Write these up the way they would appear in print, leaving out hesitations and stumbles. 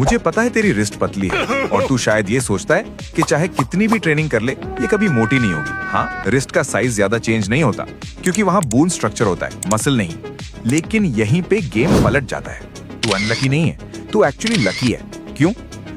मुझे पता है तेरी रिस्ट पतली है और तू शायद ये सोचता है कि चाहे कितनी भी ट्रेनिंग कर ले ये कभी मोटी नहीं होगी। हाँ, रिस्ट का साइज ज्यादा चेंज नहीं होता क्योंकि वहाँ बोन स्ट्रक्चर होता है, मसल नहीं। लेकिन यहीं पे गेम पलट जाता है। तू अनलकी नहीं है, तू एक्चुअली लकी है। क्यों?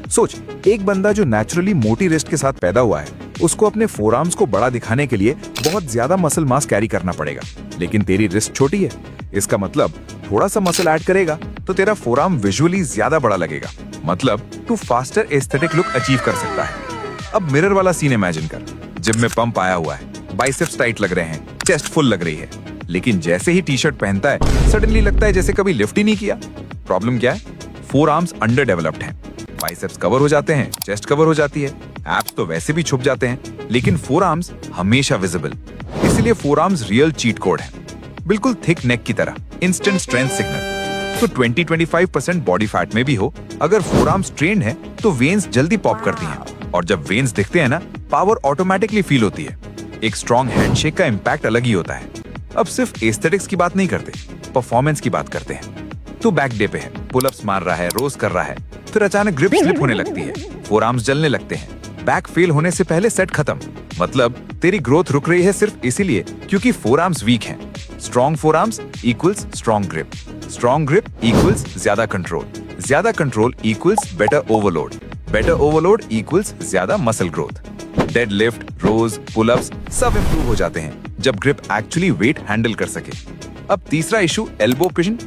सोच, एक बंदा जो नेचुरली मोटी रिस्ट के साथ पैदा हुआ है, उसको अपने फोरआर्म्स को बड़ा दिखाने के लिए बहुत ज्यादा मसल मास कैरी करना पड़ेगा। लेकिन तेरी रिस्ट छोटी है, इसका मतलब थोड़ा सा मसल ऐड करेगा तो तेरा फोरआर्म विजुअली ज्यादा बड़ा लगेगा। मतलब तू फास्टर एस्थेटिक लुक अचीव कर सकता है। अब मिरर वाला सीन इमेजिन कर। जिम में पंप आया हुआ है, बाइसेप्स टाइट लग रहे हैं, चेस्ट फुल लग रही है, लेकिन जैसे ही टी शर्ट पहनता है सडनली लगता है जैसे कभी लिफ्ट ही नहीं किया। प्रॉब्लम क्या है? फोरआर्म्स अंडर डेवलप्ड हैं। बाइसेप्स कवर हो जाते हैं, चेस्ट कवर हो जाती है, एब्स तो वैसे भी छुप जाते हैं, लेकिन फोरआर्म्स हमेशा विजिबल। इसलिए फोरआर्म्स रियल चीट कोड है, बिल्कुल थिक नेक की तरह, इंस्टेंट स्ट्रेंथ सिग्नल। तो 20-25% बॉडी फैट में भी हो, अगर फोरआर्म्स ट्रेन्ड है तो वेन्स जल्दी पॉप करती हैं, और जब वेन्स दिखते हैं ना, पावर ऑटोमेटिकली फील होती है। एक स्ट्रॉन्ग हैंडशेक का इम्पैक्ट अलग ही होता है। अब सिर्फ एस्थेटिक्स की बात नहीं करते, परफॉर्मेंस की बात करते हैं। तो बैक डे पे है, पुलअप्स मार रहा है, रोज कर रहा है, फिर अचानक ग्रिप स्लिप होने लगती है, फोरआर्म्स जलने लगते हैं, बैक फेल होने से पहले सेट खत्म। मतलब तेरी ग्रोथ रुक रही है सिर्फ इसीलिए क्योंकि फोरआर्म्स वीक हैं। Strong forearms equals strong grip, strong grip equals ज्यादा control equals better overload equals ज्यादा muscle growth. Deadlift, rows, pullups सब इंप्रूव हो जाते हैं जब ग्रिप एक्चुअली वेट हैंडल कर सके। अब तीसरा इशू, एल्बो पिजन,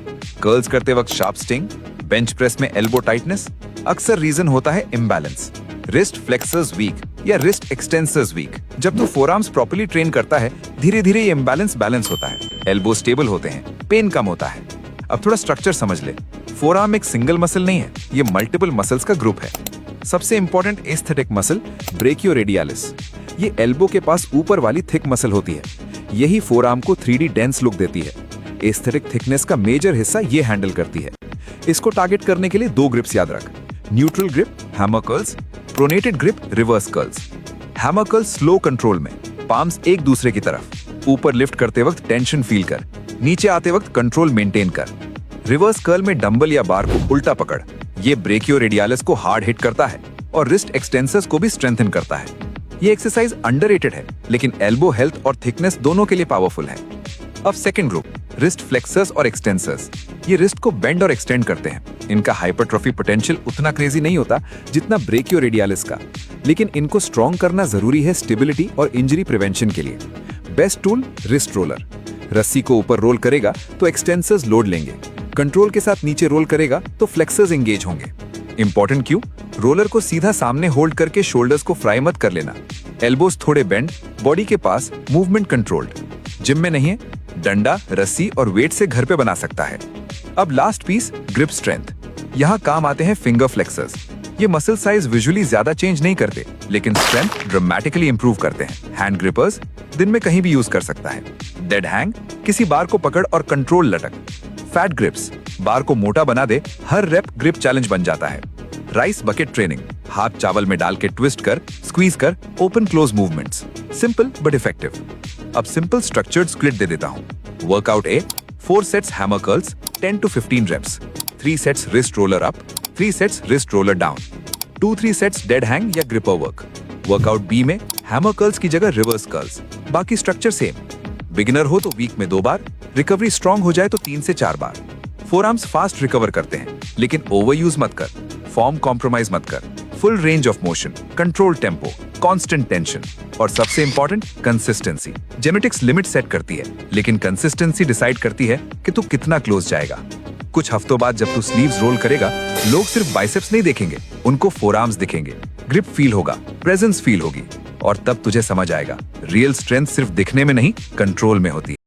कर्ल्स करते वक्त शार्प स्टिंग, बेंच प्रेस में एल्बो टाइटनेस। अक्सर रीजन होता है इम्बैलेंस, रिस्ट फ्लेक्सर्स वीक या रिस्ट एक्सटेंसर्स वीक। जब तू फोरआर्म्स प्रॉपर्ली ट्रेन करता है, धीरे धीरे ये इम्बैलेंस बैलेंस होता है, एल्बो स्टेबल होते हैं, पेन कम होता है। अब थोड़ा स्ट्रक्चर समझ ले। फोरआर्म एक सिंगल मसल नहीं है, ये मल्टीपल मसल्स का ग्रुप है। सबसे इंपॉर्टेंट एस्थेटिक मसल ब्रेकियोरेडियालिस, ये एल्बो के पास ऊपर वाली थिक मसल होती है। यही फोरआर्म को 3D डेंस लुक देती है। एस्थेटिक थिकनेस का मेजर हिस्सा ये हैंडल करती है। इसको टारगेट करने के लिए 2 ग्रिप्स याद रख, neutral grip hammer curls, pronated grip reverse curls. Hammer curls slow control में, पाम्स एक दूसरे की तरफ, ऊपर लिफ्ट करते वक्त टेंशन फील कर, नीचे आते वक्त कंट्रोल मेंटेन कर। रिवर्स कर्ल में डंबल या बार को उल्टा पकड़, ये ब्रेकियोरेडियालिस को हार्ड हिट करता है और रिस्ट एक्सटेंसर्स को भी स्ट्रेंथन करता है। ये एक्सरसाइज अंडररेटेड है, लेकिन एल्बो हेल्थ और थिकनेस दोनों के लिए पावरफुल है। अब सेकंड ग्रुप, रिस्ट फ्लेक्सर्स और एक्सटेंसर्स। ये रिस्ट को बेंड और एक्सटेंड करते हैं। इनका हाइपरट्रॉफी पोटेंशियल उतना क्रेजी नहीं होता जितना ब्रेकियोरेडियालिस का, लेकिन इनको स्ट्रॉन्ग करना जरूरी है स्टेबिलिटी और इंजरी प्रिवेंशन के लिए। Best tool, wrist roller. रस्सी को ऊपर रोल करेगा तो एक्सटेंसर्स लोड लेंगे, कंट्रोल के साथ नीचे रोल करेगा तो फ्लेक्सर्स एंगेज होंगे। इंपॉर्टेंट क्यों? रोलर को सीधा सामने होल्ड करके शोल्डर्स को फ्राई मत कर लेना। एल्बोस थोड़े बेंड, बॉडी के पास, मूवमेंट कंट्रोल्ड। जिम में नहीं है, डंडा, रस्सी और वेट से घर पे बना सकता है। अब लास्ट पीस, ग्रिप स्ट्रेंथ। यहाँ काम आते हैं फिंगर फ्लेक्सर्स। ये मसल साइज विजुअली ज्यादा चेंज नहीं करते, लेकिन स्ट्रेंथ ड्रामेटिकली इंप्रूव करते हैं। हैंड ग्रिपर्स दिन में कहीं भी यूज कर सकता है। डेड हैंग, किसी बार को पकड़ और कंट्रोल लटक। फैट ग्रिप्स, बार को मोटा बना दे, हर रेप ग्रिप चैलेंज बन जाता है। राइस बकेट ट्रेनिंग, हाथ चावल में डाल के ट्विस्ट कर, स्क्वीज कर, open close movements. Simple but effective. अब सिंपल स्ट्रक्चर्ड स्प्लिट दे देता हूँ। Workout A, 4 sets hammer curls, 10 to 15 reps, 3 sets wrist roller up, 3 sets wrist roller down, 2-3 sets dead hang या gripper work। वर्कआउट बी में hammer curls की जगह reverse curls, बाकी structure same. Beginner हो तो week में 2 बार, रिकवरी स्ट्रॉन्ग हो जाए तो 3 से 4 बार। फोरआर्म्स फास्ट रिकवर करते हैं, लेकिन ओवरयूज मत कर, फॉर्म कॉम्प्रोमाइज मत कर। Full range of motion, control tempo, constant tension और सबसे important consistency. Genetics limit set करती है, लेकिन कंसिस्टेंसी डिसाइड करती है कि तू कितना क्लोज जाएगा। कुछ हफ्तों बाद जब तू स्लीव्स रोल करेगा, लोग सिर्फ बाइसेप्स नहीं देखेंगे, उनको फोरआर्म्स दिखेंगे, ग्रिप फील होगा, प्रेजेंस फील होगी, और तब तुझे समझ आएगा रियल स्ट्रेंथ सिर्फ दिखने में नहीं, कंट्रोल में होती है।